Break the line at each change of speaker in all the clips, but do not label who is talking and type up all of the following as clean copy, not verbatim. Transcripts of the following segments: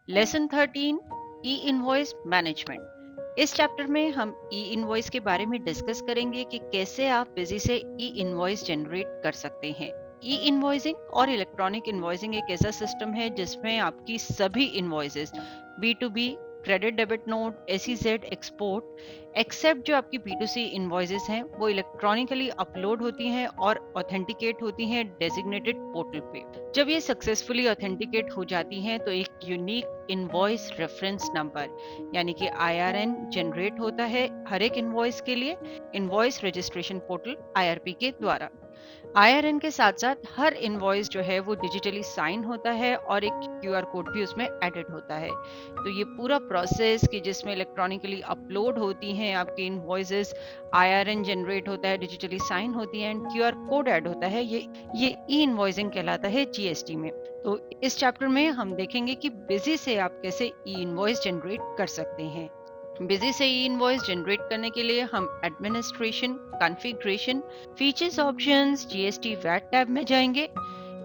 Lesson 13 ई invoice management. इस chapter में हम ई इनवॉइस के बारे में डिस्कस करेंगे कि कैसे आप बिजी से ई इनवॉइस जनरेट कर सकते हैं। ई इनवॉइसिंग और इलेक्ट्रॉनिक इनवॉइसिंग एक ऐसा सिस्टम है जिसमें आपकी सभी invoices B2B, credit debit note, SEZ, export, except जो आपकी B2C इनवॉइसेस हैं वो इलेक्ट्रॉनिकली अपलोड होती हैं और ऑथेंटिकेट होती हैं डेजिग्नेटेड पोर्टल पे। जब ये सक्सेसफुली ऑथेंटिकेट हो जाती हैं तो एक यूनिक इनवॉइस रेफरेंस नंबर यानी कि IRN जनरेट होता है हर एक इनवॉइस के लिए इनवॉइस रजिस्ट्रेशन पोर्टल IRP के द्वारा। IRN के साथ साथ हर इनवॉइस जो है वो डिजिटली साइन होता है और एक QR कोड भी उसमें एडिट होता है। तो ये पूरा प्रोसेस कि जिसमें इलेक्ट्रॉनिकली अपलोड होती हैं आपकी इनवॉइसेस, IRN जनरेट होता है, डिजिटली साइन होती है एंड QR कोड ऐड होता है, ये ई इनवॉइसिंग कहलाता है GST में। तो इस चैप्टर में हम देखेंगे कि बिजी से आप कैसे ई इनवॉइस जनरेट कर सकते हैं। बिजी से ई इनवॉइस जनरेट करने के लिए हम administration, configuration, features options, GST VAT tab में जाएंगे।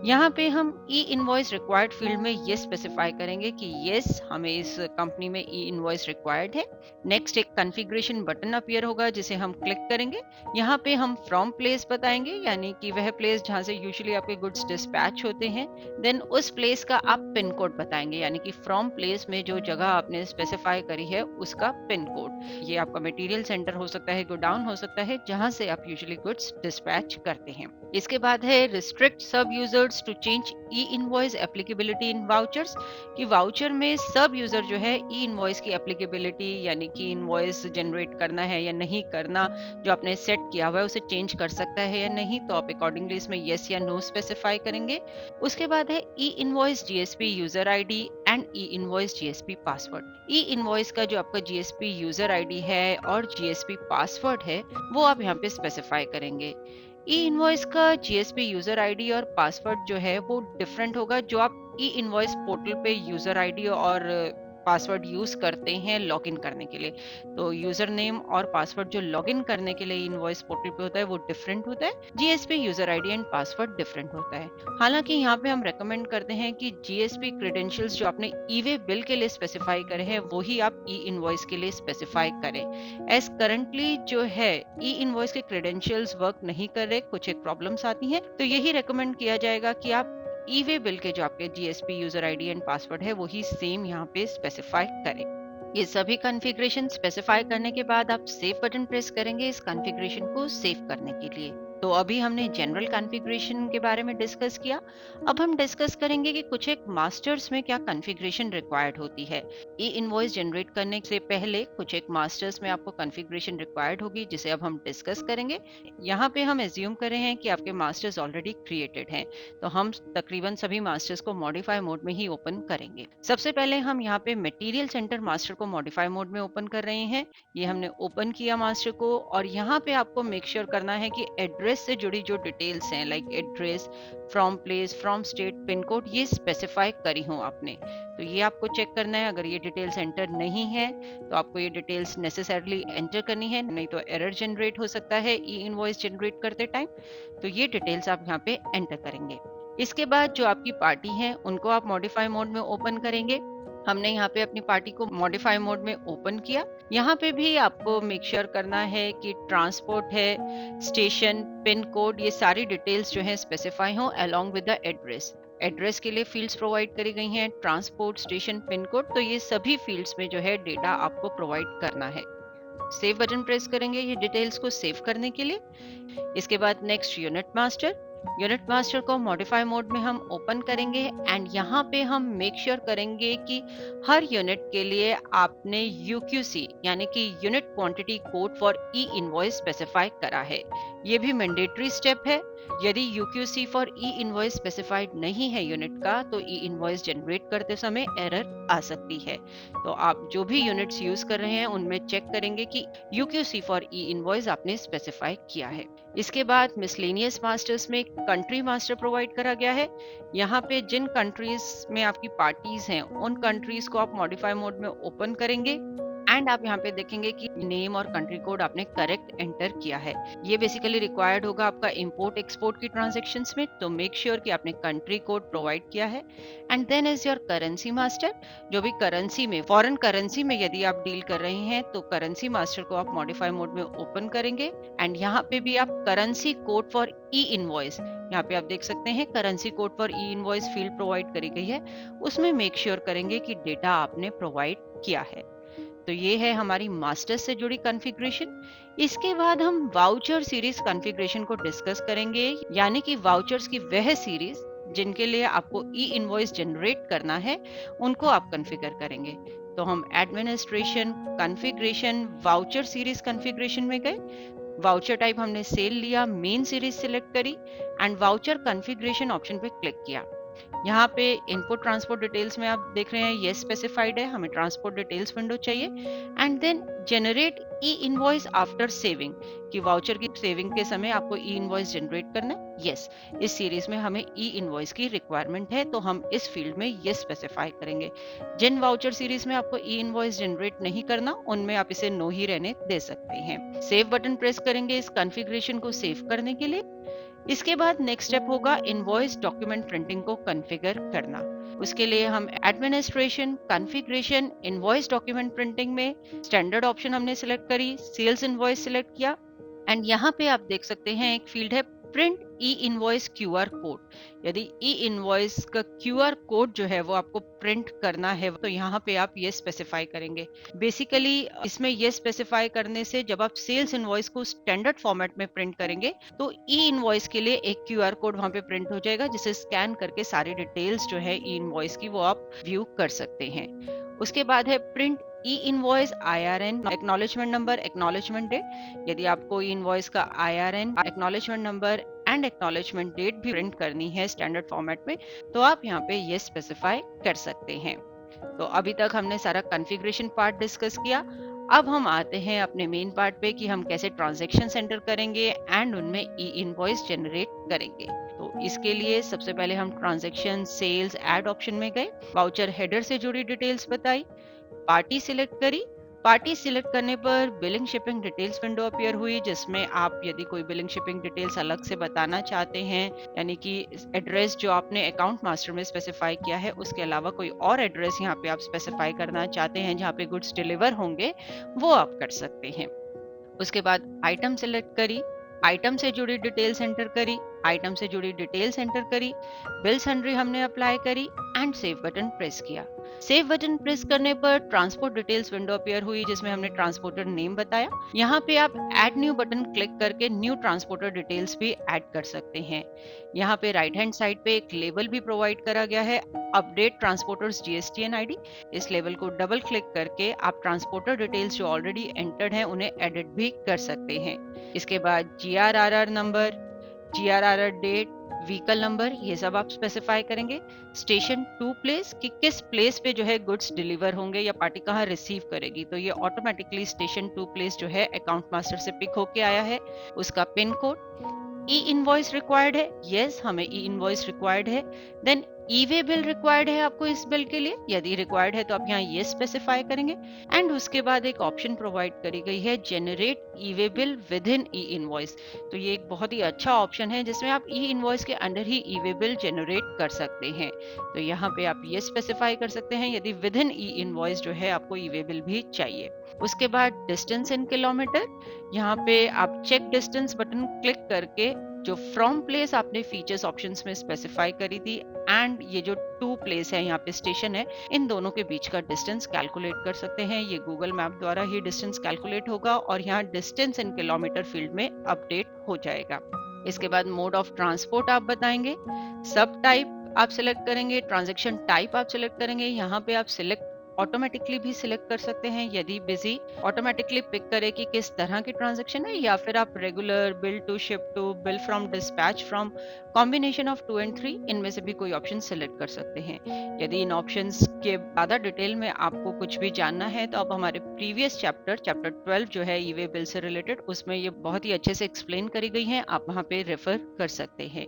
यहाँ पे हम ई इनवॉइस रिक्वायर्ड फील्ड में ये स्पेसिफाई करेंगे कि यस हमें इस कंपनी में ई इनवॉइस रिक्वायर्ड है। नेक्स्ट एक कॉन्फ़िगरेशन बटन अपीयर होगा जिसे हम क्लिक करेंगे। यहाँ पे हम फ्रॉम प्लेस बताएंगे यानी कि वह प्लेस जहाँ से यूजुअली आपके गुड्स डिस्पैच होते हैं। देन उस प्लेस का आप पिन कोड बताएंगे यानी कि फ्रॉम प्लेस में जो जगह आपने स्पेसिफाई करी है उसका पिन कोड। ये आपका मटेरियल सेंटर हो सकता है, गोडाउन हो सकता है, जहाँ से आप यूजुअली गुड्स डिस्पैच करते हैं। इसके बाद है रिस्ट्रिक्ट सब users to change E invoice applicability in vouchers कि वाउचर में सब यूजर जो है ई इनवॉइस की एप्लीकेबिलिटी यानी कि इनवॉइस जनरेट करना है या नहीं करना, जो आपने सेट किया हुआ है उसे चेंज कर सकता है या नहीं, तो आप अकॉर्डिंगली इसमें यस या नो स्पेसिफाई करेंगे। उसके बाद है ई invoice GSP user ID and e invoice GSP password. E invoice का जो आपका GSP यूजर ID है और GSP पासवर्ड है वो आप यहाँ पे स्पेसिफाई करेंगे। ई इनवॉइस का GSP यूजर ID और पासवर्ड जो है वो डिफरेंट होगा जो आप ई इनवॉइस पोर्टल पे यूजर ID और पासवर्ड यूज करते हैं लॉगिन करने के लिए। तो यूजर नेम और पासवर्ड जो लॉगिन करने के लिए इनवॉइस पोर्टल पे होता है वो डिफरेंट होता है। GSP user ID and password different होता है। हालांकि यहाँ पे हम रेकमेंड करते हैं कि GSP क्रेडेंशियल्स जो आपने ई-वे बिल के लिए स्पेसिफाई करे हैं वही आप ई इनवॉइस के लिए स्पेसिफाई करें। एज करंटली जो है ई इनवॉइस के क्रेडेंशियल्स वर्क नहीं कर रहे, कुछ एक प्रॉब्लम्स आती हैं, तो यही रेकमेंड किया जाएगा कि आप ई-वे बिल के जो आपके GSP user ID and password है वही सेम यहाँ पे स्पेसिफाई करें। ये सभी कॉन्फ़िगरेशन स्पेसिफाई करने के बाद आप सेव बटन प्रेस करेंगे इस कॉन्फ़िगरेशन को सेव करने के लिए। तो अभी हमने जनरल कॉन्फ़िगरेशन के बारे में डिस्कस किया। अब हम डिस्कस करेंगे कि कुछ एक मास्टर्स में क्या कॉन्फ़िगरेशन रिक्वायर्ड होती है। ई इनवॉइस जनरेट करने से पहले कुछ एक मास्टर्स में आपको कॉन्फ़िगरेशन रिक्वायर्ड होगी जिसे अब हम डिस्कस करेंगे। यहाँ पे हम एज्यूम कर रहे हैं कि आपके मास्टर्स ऑलरेडी क्रिएटेड हैं, तो हम तकरीबन सभी मास्टर्स को मॉडिफाई मोड में ही ओपन करेंगे। सबसे पहले हम यहाँ पे मटेरियल सेंटर मास्टर को मॉडिफाई मोड में ओपन कर रहे हैं। ये हमने ओपन किया मास्टर को और यहाँ पे आपको मेक श्योर करना है कि एड्रेस से जुड़ी जो डिटेल्स हैं like address, from place, from state, pin code ये स्पेसिफाई करी हो आपने। तो ये आपको चेक करना है। अगर ये डिटेल्स एंटर नहीं है तो आपको ये डिटेल्स नेसेसरली एंटर करनी है, नहीं तो एरर जनरेट हो सकता है ई इनवॉइस जनरेट करते टाइम। तो ये डिटेल्स आप यहाँ पे एंटर करेंगे। इसके बाद जो आपकी पार्टी है उनको आप मॉडिफाई मोड में ओपन करेंगे। हमने यहाँ पे अपनी पार्टी को मॉडिफाई मोड में ओपन किया। यहाँ पे भी आपको मेक श्योर करना है कि ट्रांसपोर्ट है, स्टेशन, पिन कोड, ये सारी डिटेल्स जो है स्पेसिफाई हो along with the address. Address के लिए फील्ड्स प्रोवाइड करी गई हैं, ट्रांसपोर्ट, स्टेशन, पिन कोड, तो ये सभी फील्ड्स में जो है डेटा आपको प्रोवाइड करना है। सेव बटन प्रेस करेंगे ये डिटेल्स को सेव करने के लिए। इसके बाद नेक्स्ट यूनिट मास्टर को मॉडिफाई मोड में हम ओपन करेंगे एंड यहाँ पे हम मेक श्योर करेंगे कि हर यूनिट के लिए आपने UQC यानी कि unit quantity code for E invoice specify करा है। ये भी मैंडेटरी स्टेप है। यदि UQC for E invoice specified नहीं है यूनिट का तो ई इनवॉइस जनरेट करते समय एरर आ सकती है। तो आप जो भी यूनिट्स यूज कर रहे हैं उनमें चेक करेंगे कि UQC फॉर ई इनवॉइस आपने स्पेसिफाई किया है। इसके बाद मिसलेनियस मास्टर्स में कंट्री मास्टर प्रोवाइड करा गया है। यहाँ पे जिन कंट्रीज में आपकी पार्टीज हैं उन कंट्रीज को आप मॉडिफाई मोड में ओपन करेंगे एंड आप यहाँ पे देखेंगे कि नेम और कंट्री कोड आपने करेक्ट एंटर किया है। ये बेसिकली रिक्वायर्ड होगा आपका इंपोर्ट एक्सपोर्ट की ट्रांजेक्शन्स में, तो मेक श्योर कि आपने कंट्री कोड प्रोवाइड किया है। And then is your currency master. जो भी करेंसी में, फॉरेन करेंसी में यदि आप डील कर रहे हैं तो करेंसी मास्टर को आप मॉडिफाई मोड में ओपन करेंगे। एंड यहाँ पे भी आप currency code for E invoice, यहाँ पे आप देख सकते हैं currency code for E invoice field provide करी गई है, उसमें मेक श्योर करेंगे कि डेटा आपने प्रोवाइड किया है। तो ये है हमारी मास्टर से जुड़ी कॉन्फ़िगरेशन। इसके बाद हम वाउचर सीरीज कॉन्फ़िगरेशन को डिस्कस करेंगे, यानी कि वाउचर्स की वह सीरीज जिनके लिए आपको ई इनवॉइस जनरेट करना है, उनको आप कॉन्फ़िगर करेंगे। तो हम administration configuration voucher series configuration में गए। वाउचर टाइप हमने सेल लिया, मेन सीरीज सिलेक्ट करी एंड वाउचर कॉन्फ़िगरेशन ऑप्शन पे क्लिक किया। यहाँ पे इनपुट ट्रांसपोर्ट डिटेल्स में आप देख रहे हैं ये स्पेसिफाइड है, हमें ट्रांसपोर्ट डिटेल्स विंडो चाहिए। And then generate E invoice after saving, कि वाउचर की सेविंग के समय आपको ई इनवॉइस जनरेट करना है। यस, इस सीरीज में हमें ई इनवॉइस की रिक्वायरमेंट है, तो हम इस फील्ड में ये स्पेसिफाई करेंगे। जिन वाउचर सीरीज में आपको ई इनवॉइस जनरेट नहीं करना, उनमें आप इसे नो ही रहने दे सकते हैं। सेव बटन प्रेस करेंगे इस कॉन्फ़िगरेशन को सेव करने के लिए। इसके बाद नेक्स्ट स्टेप होगा इनवॉइस डॉक्यूमेंट प्रिंटिंग को कॉन्फ़िगर करना। उसके लिए हम administration configuration invoice document printing में स्टैंडर्ड ऑप्शन हमने सिलेक्ट करी, सेल्स इनवॉइस सिलेक्ट किया एंड यहाँ पे आप देख सकते हैं एक फील्ड है प्रिंट ई इनवॉइस क्यूआर कोड। यदि ई इनवॉइस का क्यूआर कोड जो है वो आपको प्रिंट करना है, तो यहाँ पे आप ये स्पेसिफाई करेंगे। बेसिकली इसमें ये स्पेसिफाई करने से जब आप सेल्स इनवॉइस को स्टैंडर्ड फॉर्मेट में प्रिंट करेंगे तो ई इनवॉइस के लिए एक क्यूआर कोड वहां पे प्रिंट हो जाएगा, जिसे स्कैन करके सारी डिटेल्स जो है ई इनवॉइस की वो आप व्यू कर सकते हैं। उसके बाद है प्रिंट ई invoice IRN acknowledgement number acknowledgement date. यदि आपको ई इनवॉइस का IRN acknowledgement number and acknowledgement date भी प्रिंट करनी है स्टैंडर्ड फॉर्मेट में, तो आप यहाँ पे ये स्पेसिफाई कर सकते हैं। तो अभी तक हमने सारा कॉन्फ़िगरेशन पार्ट डिस्कस किया। अब हम आते हैं अपने मेन पार्ट पे कि हम कैसे ट्रांजैक्शन सेंटर करेंगे एंड उनमें ई इनवॉइस जनरेट करेंगे। तो इसके लिए सबसे पहले हम ट्रांजैक्शन सेल्स ऐड ऑप्शन में गए, वाउचर हेडर से जुड़ी डिटेल्स बताई, पार्टी सिलेक्ट करी। पार्टी सिलेक्ट करने पर billing shipping details window appear हुई, जिसमें आप यदि कोई बिलिंग शिपिंग डिटेल्स अलग से बताना चाहते हैं, यानी कि एड्रेस जो आपने अकाउंट मास्टर में स्पेसिफाई किया है उसके अलावा कोई और एड्रेस यहाँ पे आप स्पेसिफाई करना चाहते हैं जहाँ पे गुड्स डिलीवर होंगे, वो आप कर सकते हैं। उसके बाद आइटम सिलेक्ट करी, आइटम से जुड़ी डिटेल्स एंटर करी, आइटम से जुड़ी डिटेल्स एंटर करी, बिल सन्ड्री हमने अप्लाई करी एंड सेव बटन प्रेस किया। सेव बटन प्रेस करने पर ट्रांसपोर्ट डिटेल्स विंडो अपीयर हुई, जिसमें हमने ट्रांसपोर्टर नेम बताया। यहाँ पे आप ऐड न्यू बटन क्लिक करके न्यू ट्रांसपोर्टर डिटेल्स भी ऐड कर सकते हैं। यहाँ पे राइट हैंड साइड पे एक लेबल भी प्रोवाइड करा गया है, अपडेट ट्रांसपोर्टर्स GSTN ID। इस लेबल को डबल क्लिक करके आप ट्रांसपोर्टर डिटेल्स जो ऑलरेडी एंटर्ड हैं उन्हें एडिट भी कर सकते हैं। इसके बाद GRRR number, GRRR date, vehicle number, ये सब आप स्पेसिफाई करेंगे। स्टेशन टू प्लेस, कि किस प्लेस पे जो है गुड्स डिलीवर होंगे या पार्टी कहाँ रिसीव करेगी, तो ये ऑटोमेटिकली स्टेशन टू प्लेस जो है अकाउंट मास्टर से पिक होके आया है। उसका पिन कोड, ई इनवॉइस रिक्वायर्ड है, यस हमें ई इनवॉइस रिक्वायर्ड है। देन ई वे बिल रिक्वायर्ड है आपको इस बिल के लिए, यदि रिक्वायर्ड है तो आप यहाँ ये स्पेसिफाई करेंगे। एंड उसके बाद एक ऑप्शन प्रोवाइड करी गई है generate e way bill within e invoice. तो ये एक बहुत ही अच्छा ऑप्शन है जिसमें आप ई इनवॉइस के अंडर ही ई वे बिल जनरेट कर सकते हैं। तो यहाँ पे आप ये स्पेसिफाई कर सकते हैं यदि विद इन ई इनवॉइस जो है आपको ई वे बिल भी चाहिए। उसके बाद डिस्टेंस इन किलोमीटर, यहाँ पे आप चेक डिस्टेंस बटन क्लिक करके जो फ्रॉम प्लेस आपने फीचर्स ऑप्शंस में स्पेसिफाई करी थी एंड ये जो टू प्लेस है यहाँ पे स्टेशन है, इन दोनों के बीच का डिस्टेंस कैलकुलेट कर सकते हैं। ये गूगल मैप द्वारा ही डिस्टेंस कैलकुलेट होगा और यहाँ डिस्टेंस इन किलोमीटर फील्ड में अपडेट हो जाएगा। इसके बाद मोड ऑफ ट्रांसपोर्ट आप बताएंगे, सब टाइप आप सिलेक्ट करेंगे, ट्रांजेक्शन टाइप आप सिलेक्ट करेंगे। यहाँ पे आप सिलेक्ट ऑटोमेटिकली भी सिलेक्ट कर सकते हैं, यदि बिजी ऑटोमेटिकली पिक करे कि किस तरह की ट्रांजैक्शन है, या फिर आप regular, bill to, ship to, bill from, dispatch from, combination of 2 and 3, इनमें से भी कोई ऑप्शन सिलेक्ट कर सकते हैं। यदि इन ऑप्शंस के ज्यादा डिटेल में आपको कुछ भी जानना है तो आप हमारे प्रीवियस चैप्टर 12 जो है ई वे बिल से रिलेटेड, उसमें ये बहुत ही अच्छे से एक्सप्लेन करी गई है, आप वहाँ पे रेफर कर सकते हैं।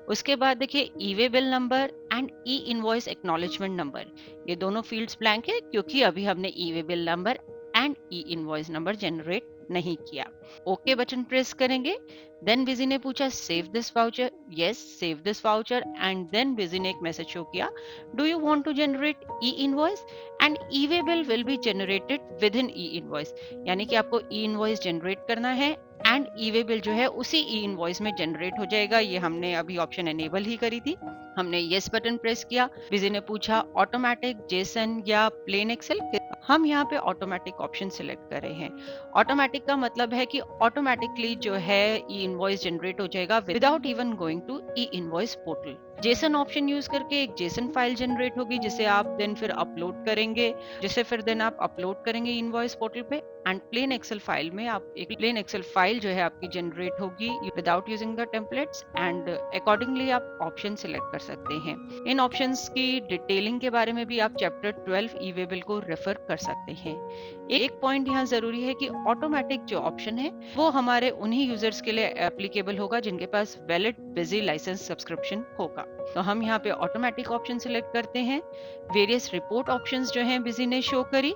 उसके बाद देखिए ई way bill number and e invoice acknowledgement number, ये दोनों फील्ड्स ब्लैंक है क्योंकि अभी हमने e way bill number and e invoice number generate नहीं किया। ओके बटन प्रेस करेंगे। देन बिजी ने पूछा save this voucher, yes save this voucher, and then Busy ने एक मैसेज शो किया, do you want to generate E invoice and E way bill will be generated with in e invoice, यानी कि आपको E invoice generate करना है and E way bill जो है उसी ई इनवॉइस में जनरेट हो जाएगा। ये हमने अभी ऑप्शन एनेबल ही करी थी। हमने यस बटन प्रेस किया। बिजी ने पूछा ऑटोमेटिक, जेसन या प्लेन एक्सेल। हम यहाँ पे ऑटोमेटिक ऑप्शन सिलेक्ट कर रहे हैं। ऑटोमेटिक का मतलब है कि ऑटोमेटिकली जो है ई इनवॉइस जनरेट हो जाएगा without even going to E invoice portal. JSON option use करके एक जेसन फाइल जनरेट होगी जिसे आप देन फिर अपलोड करेंगे, इनवॉइस पोर्टल पे। एंड प्लेन एक्सेल फाइल में आप एक प्लेन एक्सेल फाइल जो है आपकी जनरेट होगी without using the templates, and accordingly आप ऑप्शन सिलेक्ट कर सकते हैं। इन ऑप्शंस की डिटेलिंग के बारे में भी आप चैप्टर 12 ई वे बिल को रेफर कर सकते हैं। एक पॉइंट यहाँ जरूरी है कि ऑटोमेटिक जो ऑप्शन है वो हमारे उन्हीं यूजर्स के लिए एप्लीकेबल होगा जिनके पास वैलिड बिजी लाइसेंस सब्सक्रिप्शन होगा। तो हम यहाँ पे ऑटोमेटिक ऑप्शन सिलेक्ट करते हैं। वेरियस रिपोर्ट ऑप्शंस जो हैं बिजी ने शो करी।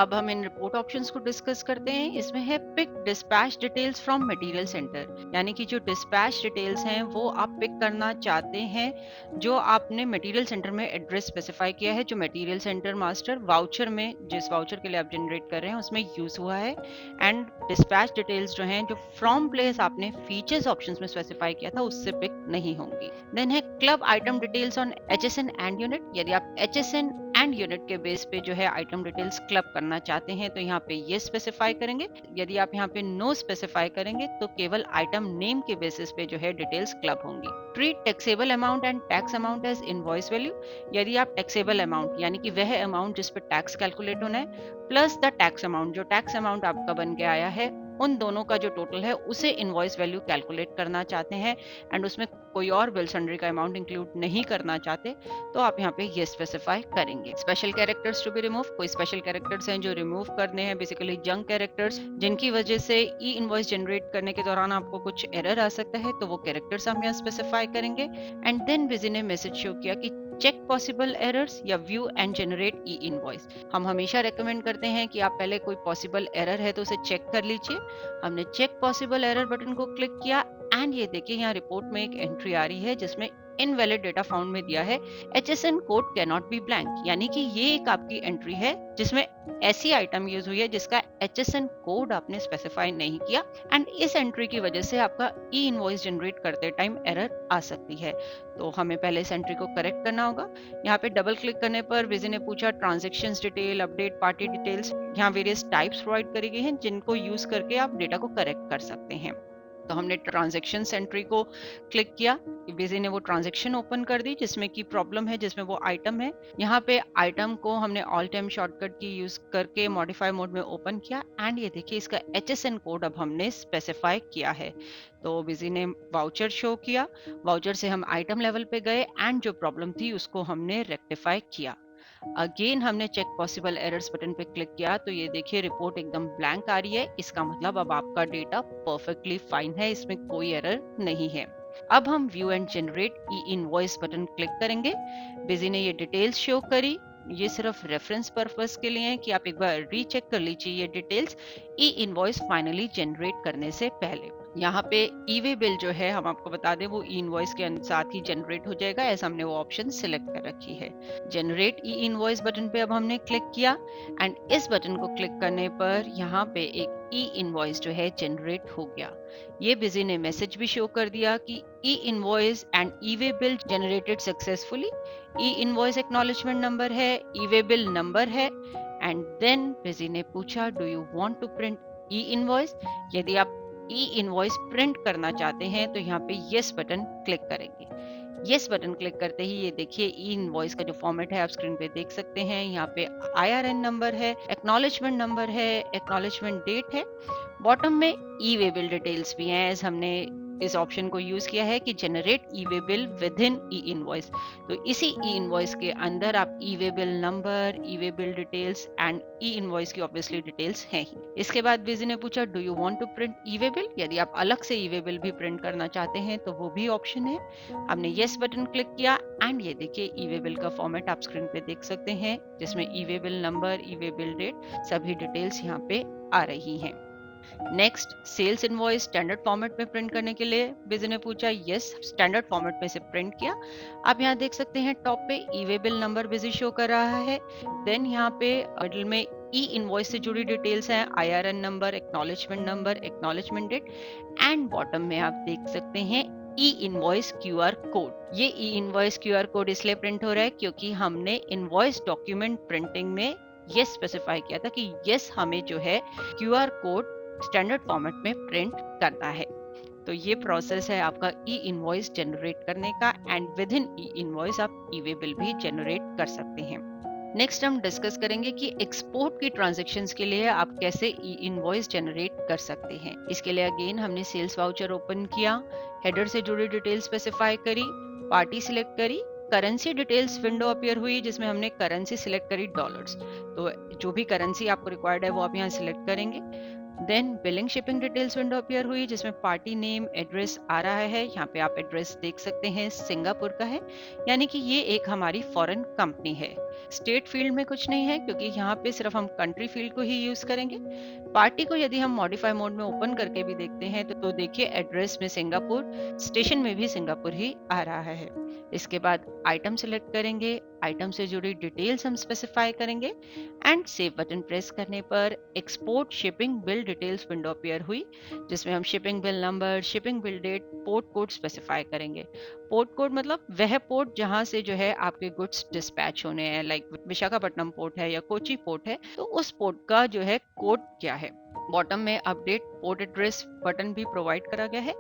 अब हम इन रिपोर्ट ऑप्शंस को डिस्कस करते हैं। इसमें है pick dispatch details from material centre, यानी कि जो डिस्पैच डिटेल्स हैं वो आप पिक करना चाहते हैं जो आपने मटेरियल सेंटर में एड्रेस स्पेसिफाई किया है, जो मटेरियल सेंटर मास्टर वाउचर में जिस वाउचर के लिए आप जनरेट कर रहे हैं उसमें यूज हुआ है। एंड डिस्पैच डिटेल्स जो हैं जो फ्रॉम प्लेस आपने फीचर्स ऑप्शंस में स्पेसिफाई किया था उससे पिक नहीं होंगी। देन है club item details on HSN and unit, यदि आप एचएसएन एंड यूनिट के बेस पे जो है आइटम डिटेल्स क्लब करना चाहते हैं तो यहाँ पे ये स्पेसिफाई करेंगे। यदि आप यहाँ पे नो स्पेसिफाई करेंगे तो केवल आइटम नेम के बेसिस पे जो है डिटेल्स क्लब होंगी। Treat taxable amount and tax amount as invoice value, यदि आप टैक्सेबल अमाउंट यानी कि वह अमाउंट जिस पे टैक्स कैलकुलेट होना है प्लस द टैक्स अमाउंट, जो टैक्स अमाउंट आपका बन के आया है उन दोनों का जो टोटल है उसे इनवॉइस वैल्यू कैलकुलेट करना चाहते हैं एंड उसमें कोई और बिल सन्ड्री का अमाउंट इंक्लूड नहीं करना चाहते तो आप यहाँ पे ये स्पेसिफाई करेंगे। Special characters to be remove, कोई स्पेशल कैरेक्टर्स हैं जो रिमूव करने हैं, बेसिकली जंक कैरेक्टर्स जिनकी वजह से ई इनवॉइस जनरेट करने के दौरान आपको कुछ एरर आ सकता है तो वो कैरेक्टर्स हम यहाँ स्पेसिफाई करेंगे। एंड देन बिजी ने मैसेज शो किया कि चेक पॉसिबल एरर्स या view and generate E invoice. हम हमेशा रेकमेंड करते हैं कि आप पहले कोई पॉसिबल एरर है तो उसे चेक कर लीजिए। हमने चेक पॉसिबल एरर बटन को क्लिक किया एंड ये देखिए यहाँ रिपोर्ट में एक एंट्री आ रही है जिसमें इनवैलिड डेटा फाउंड में दिया है HSN code can not be blank, यानी कि ये एक आपकी एंट्री है जिसमें ऐसी आइटम यूज हुई है जिसका HSN कोड आपने स्पेसिफाई नहीं किया एंड इस एंट्री की वजह से आपका ई इनवॉइस जनरेट करते टाइम एरर आ सकती है। तो हमें पहले इस एंट्री को करेक्ट करना होगा। यहाँ पे डबल क्लिक करने पर विजी ने पूछा transaction detail, update party details. यहाँ वेरियस टाइप्स प्रोवाइड करी गई हैं जिनको यूज करके आप डेटा को करेक्ट कर सकते हैं। तो हमने ट्रांजैक्शन एंट्री को क्लिक किया, बिजी ने वो ट्रांजैक्शन ओपन कर दी जिसमें की प्रॉब्लम है, जिसमें वो आइटम है। यहाँ पे आइटम को हमने ऑल टाइम शॉर्टकट की यूज करके मॉडिफाई मोड में ओपन किया एंड ये देखिए इसका HSN कोड अब हमने स्पेसिफाई किया है। तो बिजी ने वाउचर शो किया, वाउचर से हम आइटम लेवल पे गए एंड जो प्रॉब्लम थी उसको हमने रेक्टिफाई किया। अगेन हमने चेक पॉसिबल एरर्स बटन पे क्लिक किया तो ये देखिए रिपोर्ट एकदम ब्लैंक आ रही है। इसका मतलब अब आपका डेटा परफेक्टली फाइन है, इसमें कोई एरर नहीं है। अब हम view and generate E invoice button click करेंगे। बिजी ने ये डिटेल्स शो करी, ये सिर्फ रेफरेंस पर्पस के लिए है कि आप एक बार रीचेक कर लीजिए ये डिटेल्स ई इनवॉइस फाइनली जनरेट करने से पहले। यहाँ पे ई वे बिल जो है हम आपको बता दें वो ई इनवॉइस के साथ ही जनरेट हो जाएगा, ऐसा हमने वो ऑप्शन सिलेक्ट कर रखी है। जनरेट ई इनवॉइस बटन पे अब हमने क्लिक किया एंड इस बटन को क्लिक करने पर यहाँ पे एक ई इनवॉइस जो है जनरेट हो गया। ये बिजी ने मैसेज भी शो कर दिया कि ई invoice and E way bill generated successfully. E invoice acknowledgement number है, ई वे बिल नंबर है एंड देन बिजी ने पूछा do you want to print E invoice. यदि आप ई इनवॉइस प्रिंट करना चाहते हैं तो यहाँ पे यस बटन क्लिक करेंगे। यस बटन क्लिक करते ही ये देखिए ई इनवॉइस का जो फॉर्मेट है आप स्क्रीन पे देख सकते हैं। यहाँ पे IRN नंबर है, एक्नॉलेजमेंट नंबर है, एक्नॉलेजमेंट डेट है, बॉटम में ई वे बिल डिटेल्स भी हैं। हमने इस ऑप्शन को यूज किया है कि generate e way bill within e invoice. तो इसी ई इनवॉइस के अंदर आप e way bill number, E way bill details and e invoice की ऑब्वियसली डिटेल्स हैं ही। इसके बाद बिजी ने पूछा do you want to print e way bill, यदि आप अलग से ई वे बिल भी प्रिंट करना चाहते हैं तो वो भी ऑप्शन है। हमने येस बटन क्लिक किया एंड ये देखिए ई वे बिल का फॉर्मेट आप स्क्रीन पे देख सकते हैं, जिसमें ई वे बिल नंबर, ई वे बिल डेट सभी डिटेल्स यहाँ पे आ रही हैं। Next, sales invoice standard format में प्रिंट करने के लिए बिजी ने पूछा, यस स्टैंडर्ड फॉर्मेट में से प्रिंट किया। आप यहाँ देख सकते हैं टॉप पे e way bill number Busy show कर रहा है, देन यहाँ पे मिडिल में ई इनवॉइस से जुड़ी डिटेल्स हैं, IRN number, acknowledgement date and bottom में आप देख सकते हैं ई इनवॉइस QR कोड। ये ई इनवॉइस QR कोड इसलिए प्रिंट हो रहा है क्योंकि हमने इनवॉइस डॉक्यूमेंट प्रिंटिंग में ये स्पेसिफाई किया था कि यस हमें जो है QR कोड स्टैंडर्ड फॉर्मेट में प्रिंट करना है। तो ये प्रोसेस है आपका ई इनवॉइस जनरेट करने का and with in e invoice आप ई वे बिल भी जनरेट कर सकते हैं। नेक्स्ट हम डिस्कस करेंगे कि एक्सपोर्ट की ट्रांजैक्शंस के लिए आप कैसे ई इनवॉइस जनरेट कर सकते हैं। इसके लिए अगेन हमने सेल्स वाउचर ओपन किया, हेडर से जुड़ी डिटेल स्पेसिफाई करी, पार्टी सिलेक्ट करी, करेंसी डिटेल्स विंडो अपीयर हुई जिसमें हमने करेंसी सिलेक्ट करी डॉलर्स। तो जो भी करेंसी आपको रिक्वायर्ड है वो आप यहाँ सिलेक्ट करेंगे। Then billing shipping details window appear हुई जिसमें पार्टी नेम, एड्रेस आ रहा है। यहाँ पे आप एड्रेस देख सकते हैं सिंगापुर का है, यानी कि ये एक हमारी फॉरेन कंपनी है। स्टेट फील्ड में कुछ नहीं है क्योंकि यहाँ पे सिर्फ हम कंट्री फील्ड को ही यूज करेंगे। पार्टी को यदि हम मॉडिफाई मोड में ओपन करके भी देखते हैं तो देखिए एड्रेस में सिंगापुर, स्टेशन में भी सिंगापुर ही आ रहा है। इसके बाद आइटम सिलेक्ट करेंगे, आइटम से जुड़ी डिटेल्स हम स्पेसिफाई करेंगे एंड सेव बटन प्रेस करने पर export shipping bill details window appear हुई जिसमें हम shipping bill number, shipping bill date, port code specify करेंगे। पोर्ट कोड मतलब वह पोर्ट जहां से जो है आपके गुड्स डिस्पैच होने हैं, लाइक विशाखापट्टनम पोर्ट है या कोची पोर्ट है तो उस पोर्ट का जो है कोड क्या है। बॉटम में अपडेट पोर्ट एड्रेस बटन भी प्रोवाइड करा गया है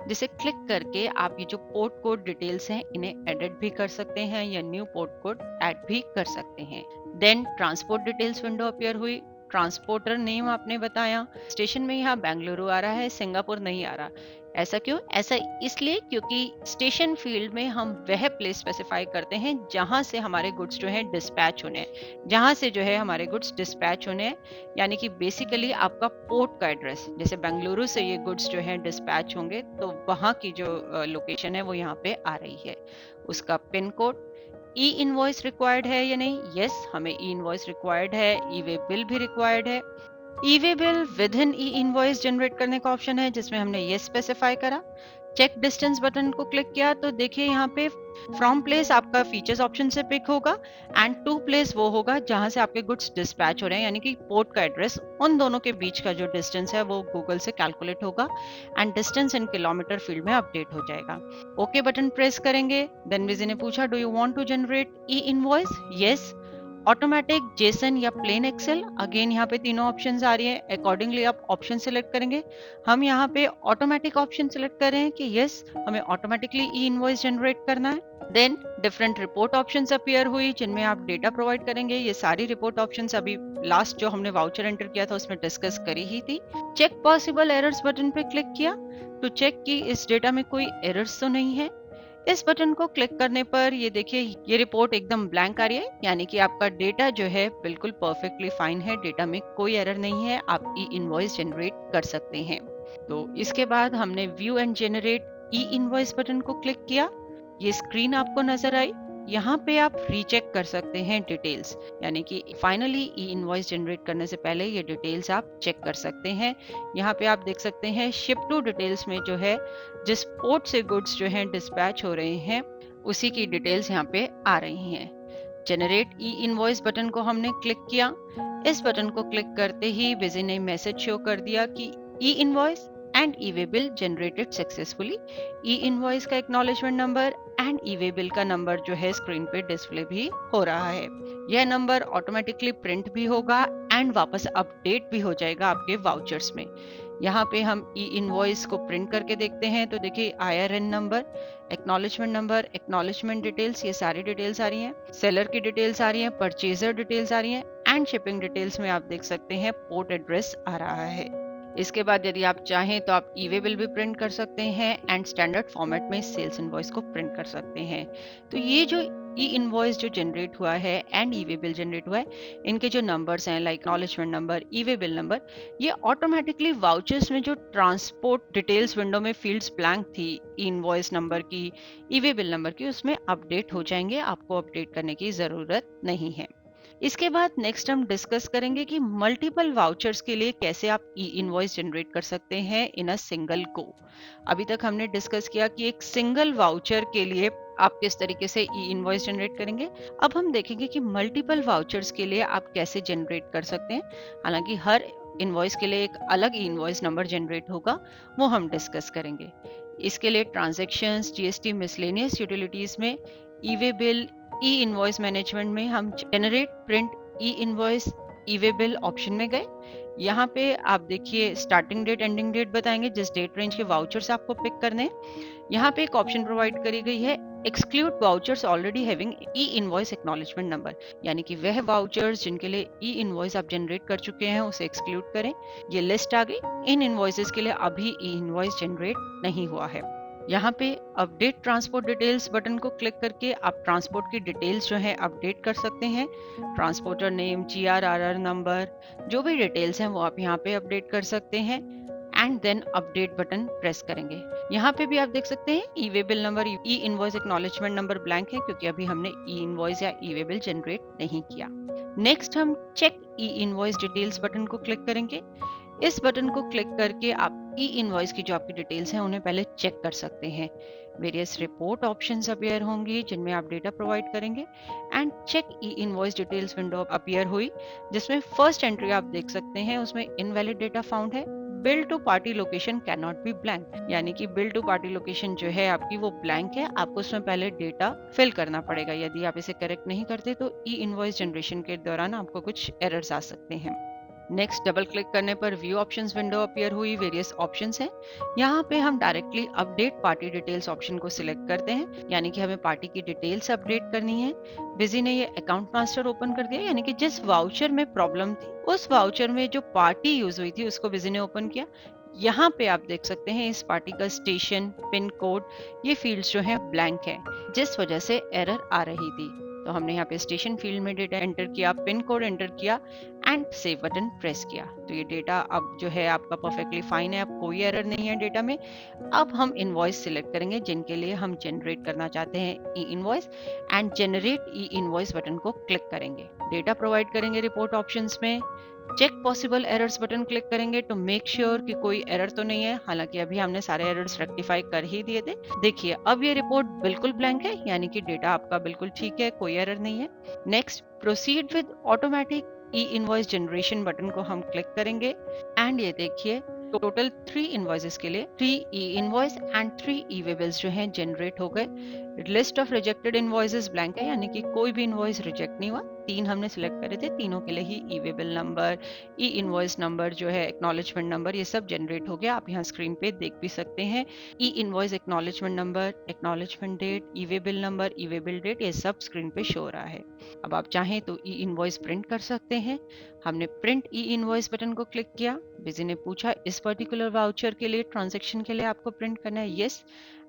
जिसे क्लिक करके आप ये जो पोर्ट कोड डिटेल्स हैं इन्हें एडिट भी कर सकते हैं या न्यू पोर्ट कोड ऐड भी कर सकते हैं। Then transport details window appear हुई, ट्रांसपोर्टर नेम आपने बताया, स्टेशन में यहाँ बेंगलुरु आ रहा है, सिंगापुर नहीं आ रहा। ऐसा क्यों? ऐसा इसलिए क्योंकि स्टेशन फील्ड में हम वह प्लेस स्पेसिफाई करते हैं जहां से हमारे गुड्स जो है डिस्पैच होने हैं, जहां से जो है हमारे गुड्स डिस्पैच होने हैं, यानी कि बेसिकली आपका पोर्ट का एड्रेस, जैसे बेंगलुरु से ये गुड्स जो है डिस्पैच होंगे तो वहां की जो लोकेशन है वो यहाँ पे आ रही है। उसका पिन कोड, ई इनवॉइस रिक्वायर्ड है या नहीं, यस हमें ई इनवॉइस रिक्वायर्ड है, ई वे बिल भी रिक्वायर्ड है। ई way bill within e invoice generate करने का ऑप्शन है जिसमें हमने ये स्पेसिफाई करा। चेक डिस्टेंस बटन को क्लिक किया तो देखिए यहाँ पे फ्रॉम प्लेस आपका फीचर्स ऑप्शन से पिक होगा एंड टू प्लेस वो होगा जहां से आपके गुड्स डिस्पैच हो रहे हैं, यानी कि पोर्ट का एड्रेस, उन दोनों के बीच का जो डिस्टेंस है वो गूगल से कैलकुलेट होगा and distance in kilometre field में अपडेट हो जाएगा। ओके बटन प्रेस करेंगे। देन विजी ने पूछा do you want to generate E invoice, yes. Automatic, JSON या प्लेन एक्सेल, अगेन यहाँ पे तीनों ऑप्शंस आ रही हैं, अकॉर्डिंगली आप ऑप्शन सिलेक्ट करेंगे। हम यहाँ पे ऑटोमेटिक ऑप्शन सिलेक्ट कर रहे हैं कि यस हमें ऑटोमेटिकली ई इनवॉइस जनरेट करना है। Then different report options appear हुई जिनमें आप डेटा प्रोवाइड करेंगे। ये सारी रिपोर्ट ऑप्शंस अभी लास्ट जो हमने वाउचर एंटर किया था उसमें डिस्कस करी ही थी। चेक पॉसिबल एरर्स बटन पे क्लिक किया तो चेक की इस डेटा में कोई एरर्स तो नहीं है। इस बटन को क्लिक करने पर ये देखिए ये रिपोर्ट एकदम ब्लैंक आ रही है, यानी कि आपका डेटा जो है बिल्कुल परफेक्टली फाइन है, डेटा में कोई एरर नहीं है, आप ई इनवॉइस जनरेट कर सकते हैं। तो इसके बाद हमने view and generate E invoice button को क्लिक किया। ये स्क्रीन आपको नजर आई, यहाँ पे आप रीचेक कर सकते हैं डिटेल्स, यानी कि फाइनली ई इनवॉइस जनरेट करने से पहले ये डिटेल्स आप चेक कर सकते हैं। यहाँ पे आप देख सकते हैं शिप टू डिटेल्स में जो है जिस पोर्ट से गुड्स जो हैं डिस्पैच हो रहे हैं उसी की डिटेल्स यहाँ पे आ रही हैं। जनरेट ई इनवॉइस बटन को हमने क्लिक किया। इस बटन को क्लिक करते ही बिजी ने मैसेज शो कर दिया कि ई invoice and E way bill generated successfully. E invoice का acknowledgement number and E way bill का नंबर जो है स्क्रीन पे डिस्प्ले भी हो रहा है। यह नंबर ऑटोमेटिकली प्रिंट भी होगा एंड वापस अपडेट भी हो जाएगा आपके वाउचर्स में। यहाँ पे हम ई इनवॉइस को प्रिंट करके देखते हैं तो देखिए IRN नंबर, एक्नॉलेजमेंट डिटेल्स, ये सारी डिटेल्स आ रही हैं। सेलर की डिटेल्स आ रही हैं, परचेजर डिटेल्स आ रही हैं एंड शिपिंग डिटेल्स में आप देख सकते हैं पोर्ट एड्रेस आ रहा है। इसके बाद यदि आप चाहें तो आप ई वे बिल भी प्रिंट कर सकते हैं एंड स्टैंडर्ड फॉर्मेट में सेल्स इनवॉइस को प्रिंट कर सकते हैं। तो ये जो ई इनवॉइस जो जनरेट हुआ है and E way bill generate हुआ है, इनके जो नंबर्स हैं लाइक एक्नॉलेजमेंट नंबर, ई वे बिल नंबर, ये ऑटोमेटिकली वाउचर्स में जो ट्रांसपोर्ट डिटेल्स विंडो में फील्ड्स ब्लैंक थी ई इनवॉइस नंबर की, ई वे बिल नंबर की, उसमें अपडेट हो जाएंगे। आपको अपडेट करने की ज़रूरत नहीं है। इसके बाद नेक्स्ट हम डिस्कस करेंगे कि मल्टीपल वाउचर्स के लिए कैसे आप ई इनवॉइस जनरेट कर सकते हैं इन अ सिंगल गो। अभी तक हमने डिस्कस किया कि एक सिंगल वाउचर के लिए आप किस तरीके से ई इनवॉइस जनरेट करेंगे। अब हम देखेंगे कि मल्टीपल वाउचर्स के लिए आप कैसे जनरेट कर सकते हैं। हालांकि हर इनवॉइस के लिए एक अलग ई इनवॉइस नंबर जनरेट होगा, वो हम डिस्कस करेंगे। इसके लिए ट्रांजैक्शंस, जीएसटी, मिसलेनियस यूटिलिटीज में, e way bill, e invoice management में हम जनरेट प्रिंट ई invoice e way bill option में गए। यहाँ पे आप देखिए स्टार्टिंग डेट एंडिंग डेट बताएंगे जिस डेट रेंज के वाउचर्स आपको पिक करने हैं। यहाँ पे एक ऑप्शन प्रोवाइड करी गई है एक्सक्लूड वाउचर्स ऑलरेडी हैविंग ई इनवॉइस एक्नॉलेजमेंट नंबर, यानी कि वह वाउचर्स जिनके लिए ई इनवॉइस आप जनरेट कर चुके हैं उसे एक्सक्लूड करें। ये लिस्ट आ गई। इन इनवॉइसेस के लिए अभी ई इनवॉइस जनरेट नहीं हुआ है। यहाँ पे अपडेट ट्रांसपोर्ट डिटेल्स बटन को क्लिक करके आप ट्रांसपोर्ट की डिटेल्स जो है अपडेट कर सकते हैं। ट्रांसपोर्टर नेम, GRRR नंबर, जो भी डिटेल्स हैं वो आप यहाँ पे अपडेट कर सकते हैं and then update button press करेंगे। यहाँ पे भी आप देख सकते हैं e way bill number, e invoice acknowledgement number blank है क्योंकि अभी हमने ई इनवॉइस या ई वे बिल जनरेट नहीं किया। नेक्स्ट हम check e invoice details button को क्लिक करेंगे। इस बटन को क्लिक करके आप ई इनवॉइस की जो आपकी डिटेल्स हैं उन्हें पहले चेक कर सकते हैं। वेरियस रिपोर्ट ऑप्शंस अपीयर होंगी जिनमें आप डेटा प्रोवाइड करेंगे and check e invoice details window appear हुई जिसमें फर्स्ट एंट्री आप देख सकते हैं उसमें इनवैलिड डेटा फाउंड है। Bill to party location can not be blank, यानी कि बिल टू पार्टी लोकेशन जो है आपकी वो ब्लैंक है। आपको उसमें पहले डेटा फिल करना पड़ेगा। यदि आप इसे करेक्ट नहीं करते तो ई इनवॉइस जनरेशन के दौरान आपको कुछ एरर्स आ सकते हैं। नेक्स्ट डबल क्लिक करने पर व्यू ऑप्शंस विंडो अपीयर हुई। वेरियस ऑप्शंस हैं। यहाँ पे हम directly update party details option को सिलेक्ट करते हैं, यानी कि हमें पार्टी की डिटेल्स अपडेट करनी है। बिजी ने ये अकाउंट मास्टर ओपन कर दिया, यानी कि जिस वाउचर में प्रॉब्लम थी उस वाउचर में जो पार्टी यूज हुई थी उसको बिजी ने ओपन किया। यहाँ पे आप देख सकते हैं इस पार्टी का स्टेशन, पिन कोड, ये फील्ड्स जो है ब्लैंक है जिस वजह से एरर आ रही थी। तो हमने यहाँ पे स्टेशन फील्ड में डेटा एंटर किया, पिन कोड एंटर किया एंड सेव बटन प्रेस किया। तो ये डेटा अब जो है आपका परफेक्टली फाइन है, अब कोई एरर नहीं है डेटा में। अब हम इनवॉइस सिलेक्ट करेंगे जिनके लिए हम जनरेट करना चाहते हैं e invoice and generate E invoice button को क्लिक करेंगे। डेटा प्रोवाइड करेंगे रिपोर्ट ऑप्शंस में। Check possible errors button click करेंगे टू मेक श्योर कि कोई एरर तो नहीं है। हालांकि अभी हमने सारे एरर्स रेक्टिफाई कर ही दिए थे। देखिए अब ये रिपोर्ट बिल्कुल ब्लैंक है, यानी कि डेटा आपका बिल्कुल ठीक है, कोई एरर नहीं है। Next proceed with automatic E invoice generation button को हम क्लिक करेंगे एंड ये देखिए टोटल 3 इनवॉइसेस के लिए 3 ई invoice and 3 E way bills जो हैं जनरेट हो गए। List of rejected invoices blank है, यानी कि कोई भी इनवॉइस रिजेक्ट नहीं हुआ। 3 हमने सिलेक्ट करे थे, तीनों के लिए ही e way bill number, e invoice number जो है, एक्नॉलेजमेंट नंबर, ये सब जनरेट हो गया। आप यहाँ स्क्रीन पे देख भी सकते हैं e invoice acknowledgement number, acknowledgement date, e way bill number, ई वे बिल डेट, ये सब स्क्रीन पे शो हो रहा है। अब आप चाहें तो ई इनवॉइस प्रिंट कर सकते हैं। हमने प्रिंट ई इनवॉइस बटन को क्लिक किया। बिजी ने पूछा इस पर्टिकुलर वाउचर के लिए, ट्रांजैक्शन के लिए आपको प्रिंट करना है, यस।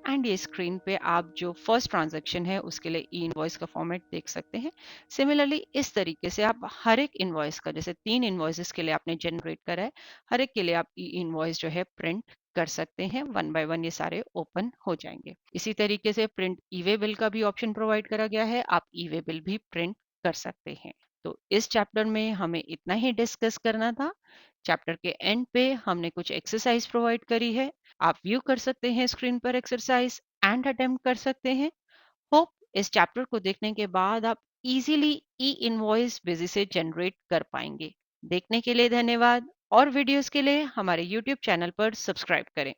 एंड ये स्क्रीन पे आप जो फर्स्ट ट्रांजैक्शन है उसके लिए ई इनवॉइस का फॉर्मेट देख सकते हैं। सिमिलरली इस तरीके से आप हर एक इनवॉइस का, जैसे 3 इनवॉइसेस के लिए आपने जनरेट करा है, हर एक के लिए आप ई इनवॉइस जो है प्रिंट कर सकते हैं। वन बाय वन ये सारे ओपन हो जाएंगे। इसी तरीके से प्रिंट ई वे बिल का भी ऑप्शन प्रोवाइड करा गया है, आप ई वे बिल भी प्रिंट कर सकते हैं। तो इस चैप्टर में हमें इतना ही डिस्कस करना था। चैप्टर के एंड पे हमने कुछ एक्सरसाइज प्रोवाइड करी है, आप व्यू कर सकते हैं स्क्रीन पर एक्सरसाइज एंड अटेम्प्ट कर सकते हैं। होप इस चैप्टर को देखने के बाद आप इजीली ई इनवॉइस बिजी से जनरेट कर पाएंगे। देखने के लिए धन्यवाद और वीडियोस के लिए हमारे YouTube चैनल पर सब्सक्राइब करें।